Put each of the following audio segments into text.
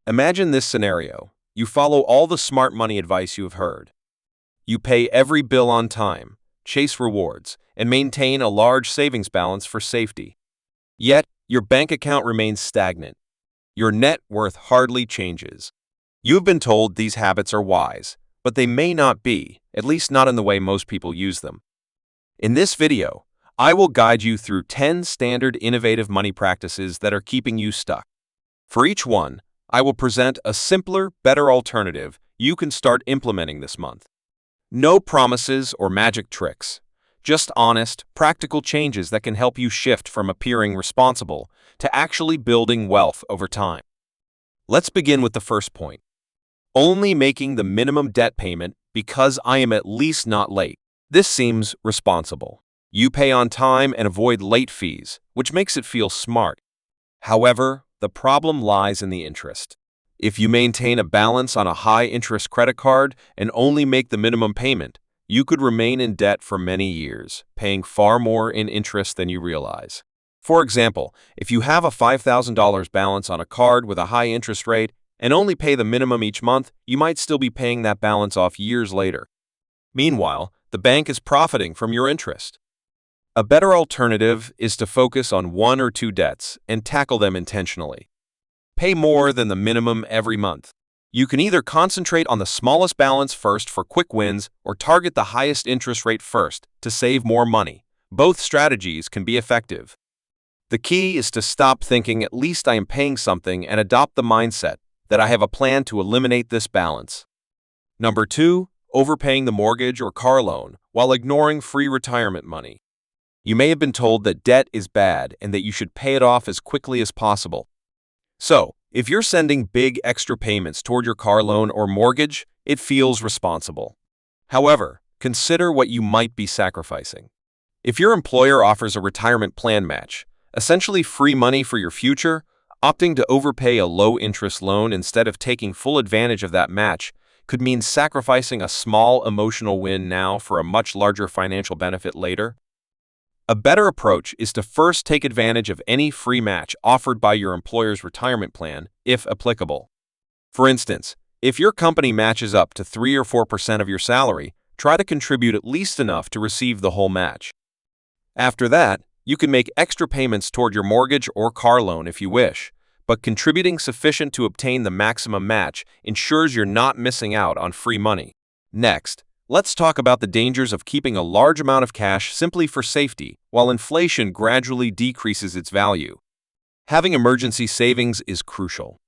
Imagine this scenario. You follow all the smart money advice you have heard. You pay every bill on time, chase rewards, and maintain a large savings balance for safety. Yet, your bank account remains stagnant. Your net worth hardly changes. You've been told these habits are wise, but they may not be, at least not in the way most people use them. In this video, I will guide you through 10 standard innovative money practices that are keeping you stuck. For each one, I will present a simpler, better alternative you can start implementing this month. No promises or magic tricks, just honest, practical changes that can help you shift from appearing responsible to actually building wealth over time. Let's begin with the first point. Only making the minimum debt payment because I am at least not late. This seems responsible. You pay on time and avoid late fees, which makes it feel smart. However, the problem lies in the interest. If you maintain a balance on a high-interest credit card and only make the minimum payment, you could remain in debt for many years, paying far more in interest than you realize. For example, if you have a $5,000 balance on a card with a high interest rate and only pay the minimum each month, you might still be paying that balance off years later. Meanwhile, the bank is profiting from your interest. A better alternative is to focus on one or two debts and tackle them intentionally. Pay more than the minimum every month. You can either concentrate on the smallest balance first for quick wins or target the highest interest rate first to save more money. Both strategies can be effective. The key is to stop thinking at least I am paying something and adopt the mindset that I have a plan to eliminate this balance. Number 2, overpaying the mortgage or car loan while ignoring free retirement money. You may have been told that debt is bad and that you should pay it off as quickly as possible. So, if you're sending big extra payments toward your car loan or mortgage, it feels responsible. However, consider what you might be sacrificing. If your employer offers a retirement plan match, essentially free money for your future, opting to overpay a low-interest loan instead of taking full advantage of that match could mean sacrificing a small emotional win now for a much larger financial benefit later. A better approach is to first take advantage of any free match offered by your employer's retirement plan, if applicable. For instance, if your company matches up to 3 or 4% of your salary, try to contribute at least enough to receive the whole match. After that, you can make extra payments toward your mortgage or car loan if you wish, but contributing sufficient to obtain the maximum match ensures you're not missing out on free money. Next, let's talk about the dangers of keeping a large amount of cash simply for safety, while inflation gradually decreases its value. Having emergency savings is crucial.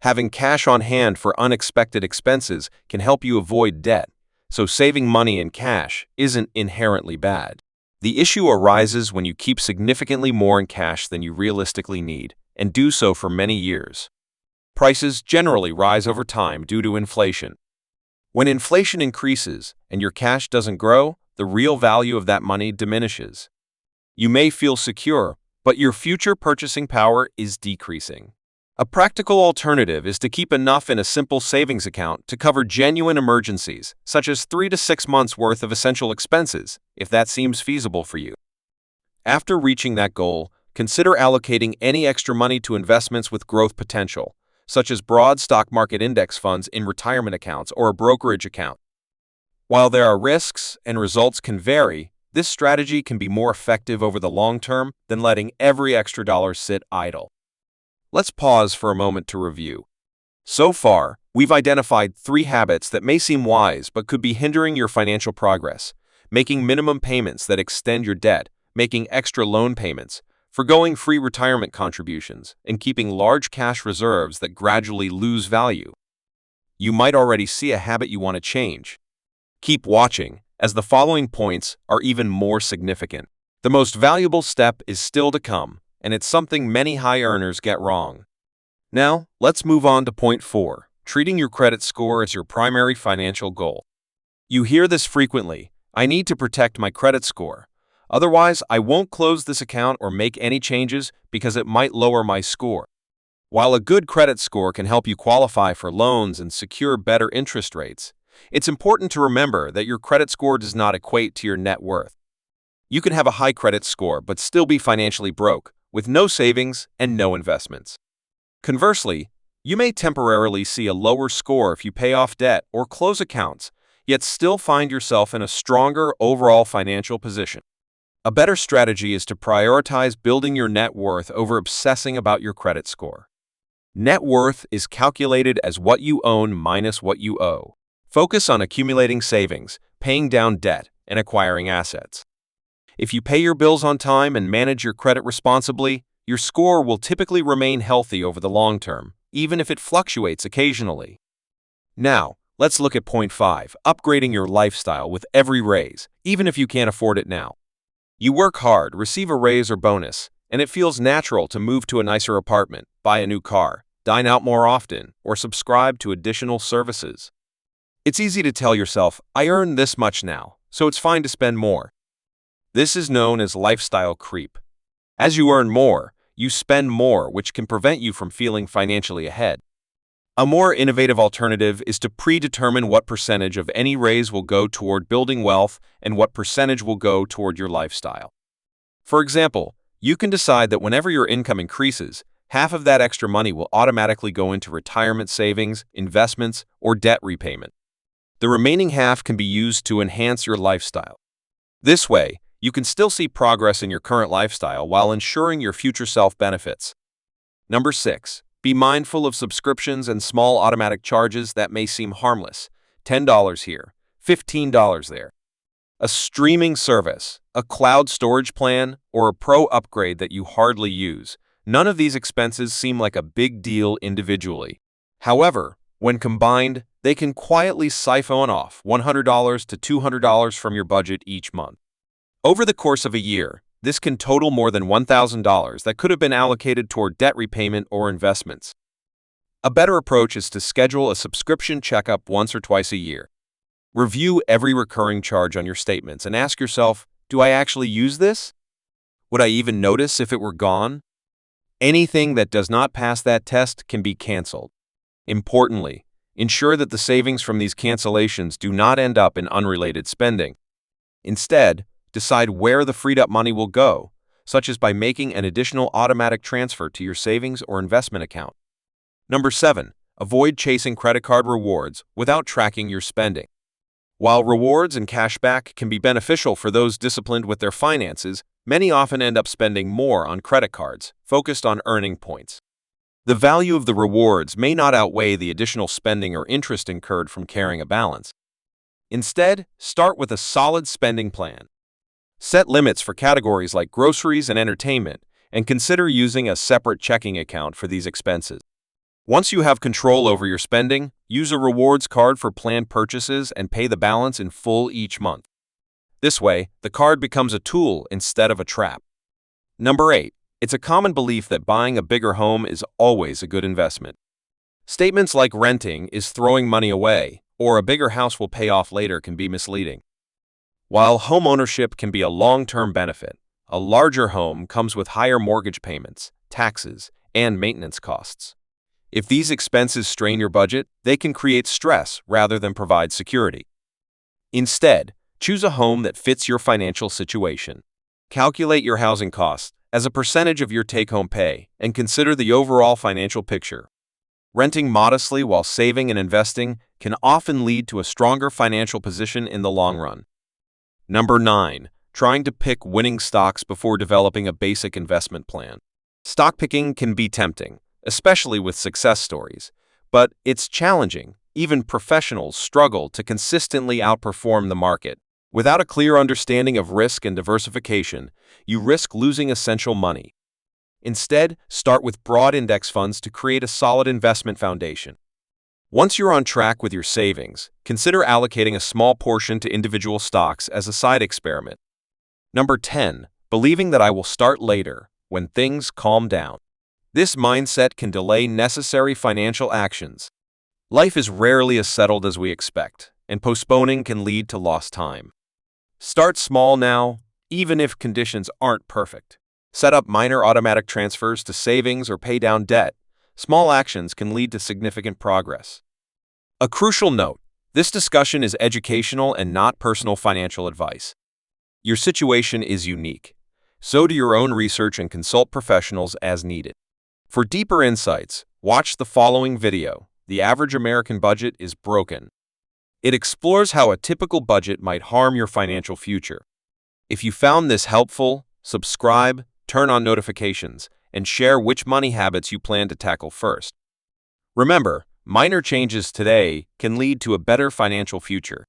Having cash on hand for unexpected expenses can help you avoid debt, so saving money in cash isn't inherently bad. The issue arises when you keep significantly more in cash than you realistically need, and do so for many years. Prices generally rise over time due to inflation. When inflation increases and your cash doesn't grow, the real value of that money diminishes. You may feel secure, but your future purchasing power is decreasing. A practical alternative is to keep enough in a simple savings account to cover genuine emergencies, such as 3 to 6 months' worth of essential expenses, if that seems feasible for you. After reaching that goal, consider allocating any extra money to investments with growth potential, such as broad stock market index funds in retirement accounts or a brokerage account. While there are risks and results can vary, this strategy can be more effective over the long term than letting every extra dollar sit idle. Let's pause for a moment to review. So far, we've identified 3 habits that may seem wise but could be hindering your financial progress: making minimum payments that extend your debt, making extra loan payments, forgoing free retirement contributions, and keeping large cash reserves that gradually lose value. You might already see a habit you want to change. Keep watching, as the following points are even more significant. The most valuable step is still to come, and it's something many high earners get wrong. Now, let's move on to point 4, treating your credit score as your primary financial goal. You hear this frequently: I need to protect my credit score. Otherwise, I won't close this account or make any changes because it might lower my score. While a good credit score can help you qualify for loans and secure better interest rates, it's important to remember that your credit score does not equate to your net worth. You can have a high credit score but still be financially broke, with no savings and no investments. Conversely, You may temporarily see a lower score if you pay off debt or close accounts, yet still find yourself in a stronger overall financial position. A better strategy is to prioritize building your net worth over obsessing about your credit score. Net worth is calculated as what you own minus what you owe. Focus on accumulating savings, paying down debt, and acquiring assets. If you pay your bills on time and manage your credit responsibly, your score will typically remain healthy over the long term, even if it fluctuates occasionally. Now, let's look at point 5, upgrading your lifestyle with every raise, even if you can't afford it now. You work hard, receive a raise or bonus, and it feels natural to move to a nicer apartment, buy a new car, dine out more often, or subscribe to additional services. It's easy to tell yourself, I earn this much now, so it's fine to spend more. This is known as lifestyle creep. As you earn more, you spend more, which can prevent you from feeling financially ahead. A more innovative alternative is to predetermine what percentage of any raise will go toward building wealth and what percentage will go toward your lifestyle. For example, you can decide that whenever your income increases, half of that extra money will automatically go into retirement savings, investments, or debt repayment. The remaining half can be used to enhance your lifestyle. This way, you can still see progress in your current lifestyle while ensuring your future self benefits. Number 6. Be mindful of subscriptions and small automatic charges that may seem harmless. $10 here, $15 there. A streaming service, a cloud storage plan, or a pro upgrade that you hardly use. None of these expenses seem like a big deal individually. However, when combined, they can quietly siphon off $100 to $200 from your budget each month. Over the course of a year, this can total more than $1,000 that could have been allocated toward debt repayment or investments. A better approach is to schedule a subscription checkup once or twice a year. Review every recurring charge on your statements and ask yourself, do I actually use this? Would I even notice if it were gone? Anything that does not pass that test can be canceled. Importantly, ensure that the savings from these cancellations do not end up in unrelated spending. Instead, decide where the freed-up money will go, such as by making an additional automatic transfer to your savings or investment account. Number 7. Avoid chasing credit card rewards without tracking your spending. While rewards and cashback can be beneficial for those disciplined with their finances, many often end up spending more on credit cards, focused on earning points. The value of the rewards may not outweigh the additional spending or interest incurred from carrying a balance. Instead, start with a solid spending plan. Set limits for categories like groceries and entertainment, and consider using a separate checking account for these expenses. Once you have control over your spending, use a rewards card for planned purchases and pay the balance in full each month. This way, the card becomes a tool instead of a trap. Number 8. It's a common belief that buying a bigger home is always a good investment. Statements like renting is throwing money away, or a bigger house will pay off later can be misleading. While homeownership can be a long-term benefit, a larger home comes with higher mortgage payments, taxes, and maintenance costs. If these expenses strain your budget, they can create stress rather than provide security. Instead, choose a home that fits your financial situation. Calculate your housing costs as a percentage of your take-home pay and consider the overall financial picture. Renting modestly while saving and investing can often lead to a stronger financial position in the long run. Number 9. Trying to pick winning stocks before developing a basic investment plan. Stock picking can be tempting, especially with success stories, but it's challenging. Even professionals struggle to consistently outperform the market. Without a clear understanding of risk and diversification, you risk losing essential money. Instead, start with broad index funds to create a solid investment foundation. Once you're on track with your savings, consider allocating a small portion to individual stocks as a side experiment. Number 10. Believing that I will start later, when things calm down. This mindset can delay necessary financial actions. Life is rarely as settled as we expect, and postponing can lead to lost time. Start small now, even if conditions aren't perfect. Set up minor automatic transfers to savings or pay down debt. Small actions can lead to significant progress. A crucial note: this discussion is educational and not personal financial advice. Your situation is unique, so do your own research and consult professionals as needed. For deeper insights, Watch the following video. The average American budget is broken. It explores how a typical budget might harm your financial future. If you found this helpful, subscribe, turn on notifications, and share which money habits you plan to tackle first. Remember, minor changes today can lead to a better financial future.